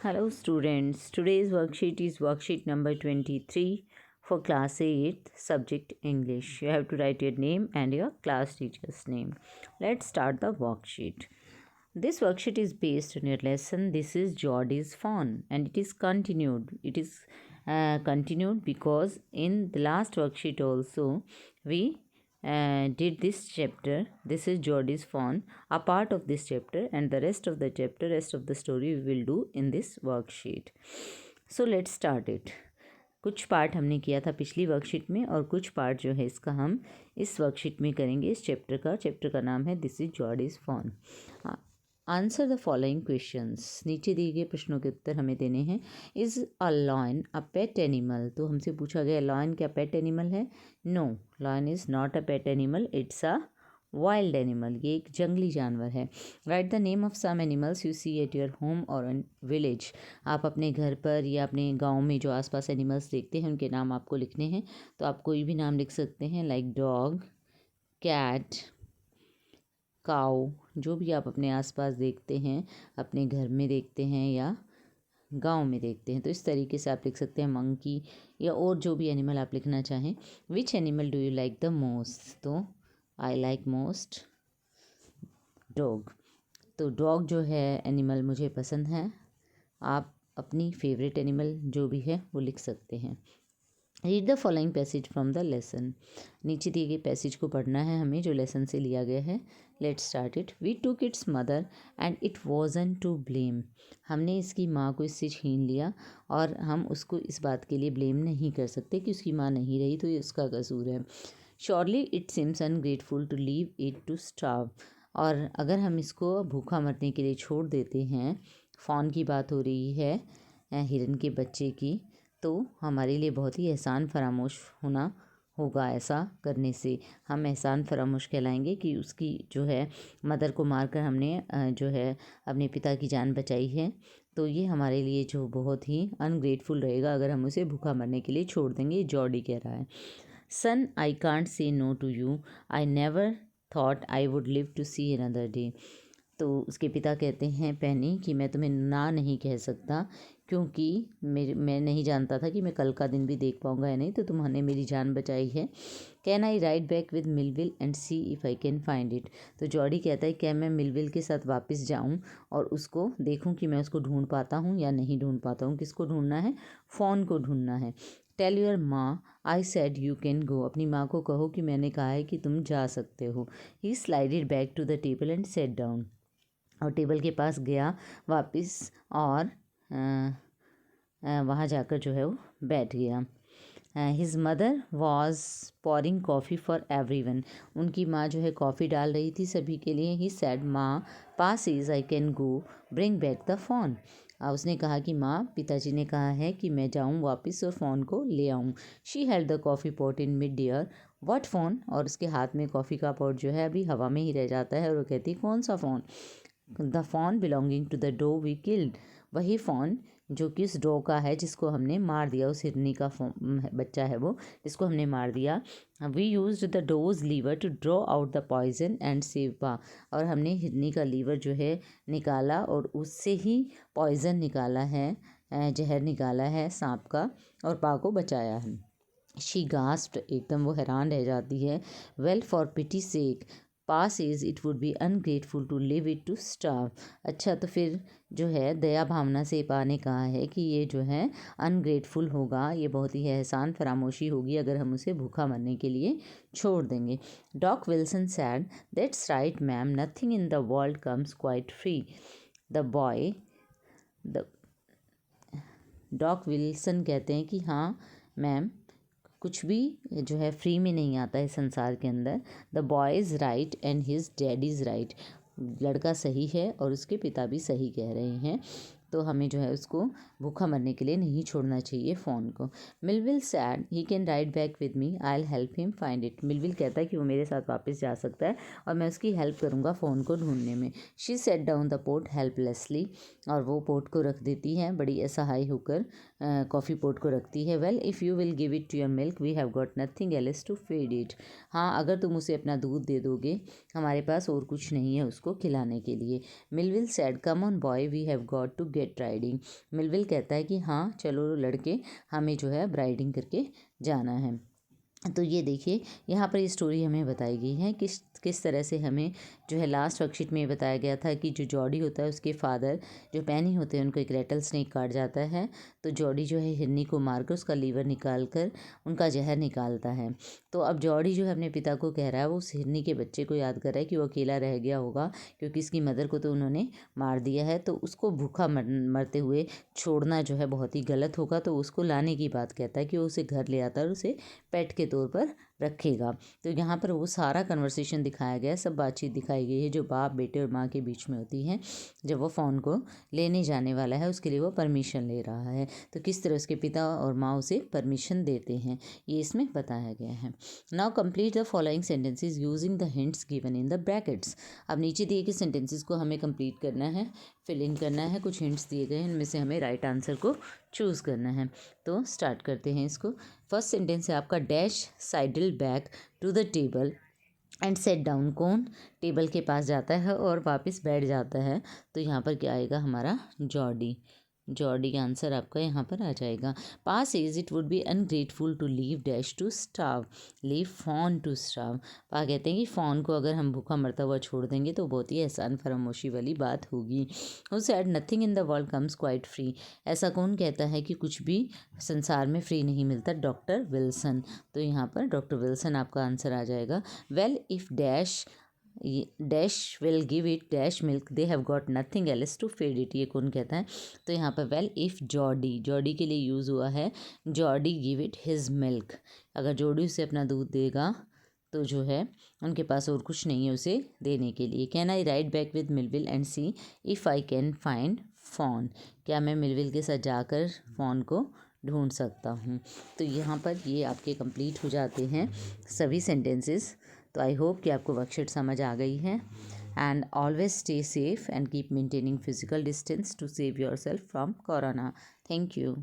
Hello students, today's worksheet is worksheet number 23 for class 8 subject English. You have to write your name and your class teacher's name. Let's start the worksheet. This worksheet is based on your lesson. This is Geordie's Fawn and it is continued. It is continued because in the last worksheet also we did this chapter. This is Geordie's Fawn, a part of this chapter, and the rest of the chapter, rest of the story we will do in this worksheet. So let's start it. कुछ part हमने किया था पिछली worksheet में और कुछ part जो है इसका हम इस वर्कशीट में करेंगे। इस चैप्टर का नाम है this is Jody's fawn. Answer the following questions. नीचे दिए गए प्रश्नों के उत्तर हमें देने हैं। Is a lion a pet animal? तो हमसे पूछा गया लॉयन क्या पेट एनिमल है? No, lion is not a pet animal, it's a wild animal. ये एक जंगली जानवर है। Write the name of some animals you see at your home और इन विलेज। आप अपने घर पर या अपने गांव में जो आसपास एनिमल्स देखते हैं उनके नाम आपको लिखने हैं। तो आप कोई भी नाम लिख सकते हैं, लाइक डॉग, कैट, काऊ, जो भी आप अपने आसपास देखते हैं, अपने घर में देखते हैं या गांव में देखते हैं, तो इस तरीके से आप लिख सकते हैं। मंकी या और जो भी एनिमल आप लिखना चाहें। Which animal do you like the most? तो आई लाइक मोस्ट डॉग। तो डॉग जो है एनिमल मुझे पसंद है। आप अपनी फेवरेट एनिमल जो भी है वो लिख सकते हैं। Read the following passage from the lesson. नीचे दिए गए पैसेज को पढ़ना है हमें जो लेसन से लिया गया है। Let's start it. We took its mother and it wasn't to blame. हमने इसकी माँ को इससे छीन लिया और हम उसको इस बात के लिए ब्लेम नहीं कर सकते कि उसकी माँ नहीं रही तो ये उसका कसूर है। Surely it seems ungrateful to leave it to starve. और अगर हम इसको भूखा मरने के लिए छोड़ देते हैं, फॉन की बात हो रही है, हिरन के बच्चे की, तो हमारे लिए बहुत ही एहसान फरामोश होना होगा। ऐसा करने से हम एहसान फरामोश कहलाएंगे कि उसकी जो है मदर को मारकर हमने जो है अपने पिता की जान बचाई है। तो ये हमारे लिए जो बहुत ही अनग्रेटफुल रहेगा अगर हम उसे भूखा मरने के लिए छोड़ देंगे। जॉर्डी कह रहा है। Son I can't say no to you, I never thought I would live to see another day. तो उसके पिता कहते हैं पेनी कि मैं तुम्हें ना नहीं कह सकता क्योंकि मैं नहीं जानता था कि मैं कल का दिन भी देख पाऊँगा या नहीं, तो तुम्हारे मेरी जान बचाई है। Can I ride back with Millville and C if I can find it? तो जॉर्डी कहता है क्या मैं मिलविल के साथ वापस जाऊं और उसको देखूं कि मैं उसको ढूंढ पाता हूं या नहीं ढूंढ पाता हूं। किसको ढूंढना है? फ़ोन को ढूंढना है। टेल योर माँ I said you can go. अपनी माँ को कहो कि मैंने कहा है कि तुम जा सकते हो। He slided back to the table and sat down. और टेबल के पास गया वापस और वहाँ जाकर जो है वो बैठ गया। His mother was pouring coffee for every one. उनकी माँ जो है कॉफ़ी डाल रही थी सभी के लिए। He said Ma Pa says I can go bring back the phone. उसने कहा कि माँ, पिताजी ने कहा है कि मैं जाऊँ वापस और फ़ोन को ले आऊँ। She held the coffee pot in mid air. What phone? और उसके हाथ में कॉफ़ी का पॉट जो है अभी हवा में ही रह जाता है और वो कहती है कौन सा phone? The phone belonging to the doe we killed. वही फ़ोन जो कि उस डो का है जिसको हमने मार दिया, उस हिरनी का बच्चा है वो जिसको हमने मार दिया। We use the doe's liver to draw out the poison and save pa. और हमने हिरनी का लीवर जो है निकाला और उससे ही पॉइजन निकाला है, जहर निकाला है सांप का, और पा को बचाया है। शी गास्प्ड, एकदम वो हैरान रह जाती है। Well for pity sake pass is it would be ungrateful to live it to starve. अच्छा, तो फिर जो है दया भावना से पा ने कहा है कि ये जो है अनग्रेटफुल होगा, ये बहुत ही एहसान फरामोशी होगी अगर हम उसे भूखा मरने के लिए छोड़ देंगे। Doc Wilson said that's right ma'am, nothing in the world comes quite free. The boy the doc Wilson कहते हैं कि हाँ मैम, कुछ भी जो है फ्री में नहीं आता है संसार के अंदर। The boy is right and his dad is right. लड़का सही है और उसके पिता भी सही कह रहे हैं। तो हमें जो है उसको भूखा मरने के लिए नहीं छोड़ना चाहिए फ़ोन को। Millville sad he can ride back with me, I will help him find it. Millville कहता है कि वो मेरे साथ वापस जा सकता है और मैं उसकी हेल्प करूँगा फ़ोन को ढूंढने में। She set down the pot helplessly. और वो पोट को रख देती हैं बड़ी असहाय होकर, कॉफ़ी पोट को रखती है। Well if you will give it to your milk we have got nothing else to feed it. हाँ, अगर तुम उसे अपना दूध दे दोगे हमारे पास और कुछ नहीं है उसको खिलाने के लिए। Melville said come on boy we have got to get get riding. Melville कहता है कि हाँ चलो लड़के, हमें जो है राइडिंग करके जाना है। तो ये देखिए यहाँ पर ये स्टोरी हमें बताई गई है किस तरह से हमें जो है लास्ट वर्कशीट में ये बताया गया था कि जो जॉडी होता है उसके फादर जो पैनी होते हैं उनको एक रेटल स्नेक काट जाता है। तो जॉडी जो है हिरनी को मारकर उसका लीवर निकाल कर उनका जहर निकालता है। तो अब जॉडी जो है अपने पिता को कह रहा है, वो उस हिरनी के बच्चे को याद कर रहा है कि वो अकेला रह गया होगा क्योंकि इसकी मदर को तो उन्होंने मार दिया है, तो उसको भूखा मरते हुए छोड़ना जो है बहुत ही गलत होगा। तो उसको लाने की बात कहता है कि वो उसे घर ले आता है और उसे पेट के तौर पर रखेगा। तो यहाँ पर वो सारा कन्वर्सेशन दिखाया गया है, सब बातचीत दिखाई गई है जो बाप बेटे और माँ के बीच में होती है जब वो फ़ोन को लेने जाने वाला है, उसके लिए वो परमिशन ले रहा है। तो किस तरह उसके पिता और माँ उसे परमिशन देते हैं, ये इसमें बताया गया है। Now complete the following sentences using the hints given in the brackets. अब नीचे दिए गए सेंटेंसेज को हमें कंप्लीट करना है, फिल इन करना है। कुछ हिंट्स दिए गए हैं, इनमें से हमें राइट आंसर को चूज़ करना है। तो स्टार्ट करते हैं इसको। फर्स्ट सेंटेंस है आपका, dash sidled back to the table and sat down. कौन टेबल के पास जाता है और वापस बैठ जाता है? तो यहाँ पर क्या आएगा हमारा? जॉडी। जॉडी का आंसर आपका यहाँ पर आ जाएगा। Pa is it would be ungrateful to leave Dash to starve, leave Fawn to starve. Pa कहते हैं कि फॉन को अगर हम भूखा मरता हुआ छोड़ देंगे तो बहुत ही एहसान फरामोशी वाली बात होगी। उसे एड nothing in the world comes quite free. ऐसा कौन कहता है कि कुछ भी संसार में फ्री नहीं मिलता? Doctor Wilson. तो यहाँ पर डॉक्टर विल्सन आपका आंसर आ जाएगा। Well if dash dash will give it dash milk they have got nothing else to feed it. ये कौन कहता है? तो यहाँ पर वेल इफ़ जॉडी, जॉडी के लिए यूज़ हुआ है। Jordi give it his milk, अगर जॉडी उसे अपना दूध देगा तो जो है उनके पास और कुछ नहीं है उसे देने के लिए। Can I ride back with Millville and C if I can find phone. क्या मैं मिलविल के साथ जाकर फ़ोन को ढूंढ सकता हूँ? तो यहाँ पर ये आपके कंप्लीट हो जाते हैं सभी सेंटेंसेस। तो आई होप कि आपको वर्कशीट समझ आ गई है। And always stay safe and keep maintaining physical distance to save yourself from corona. Thank you.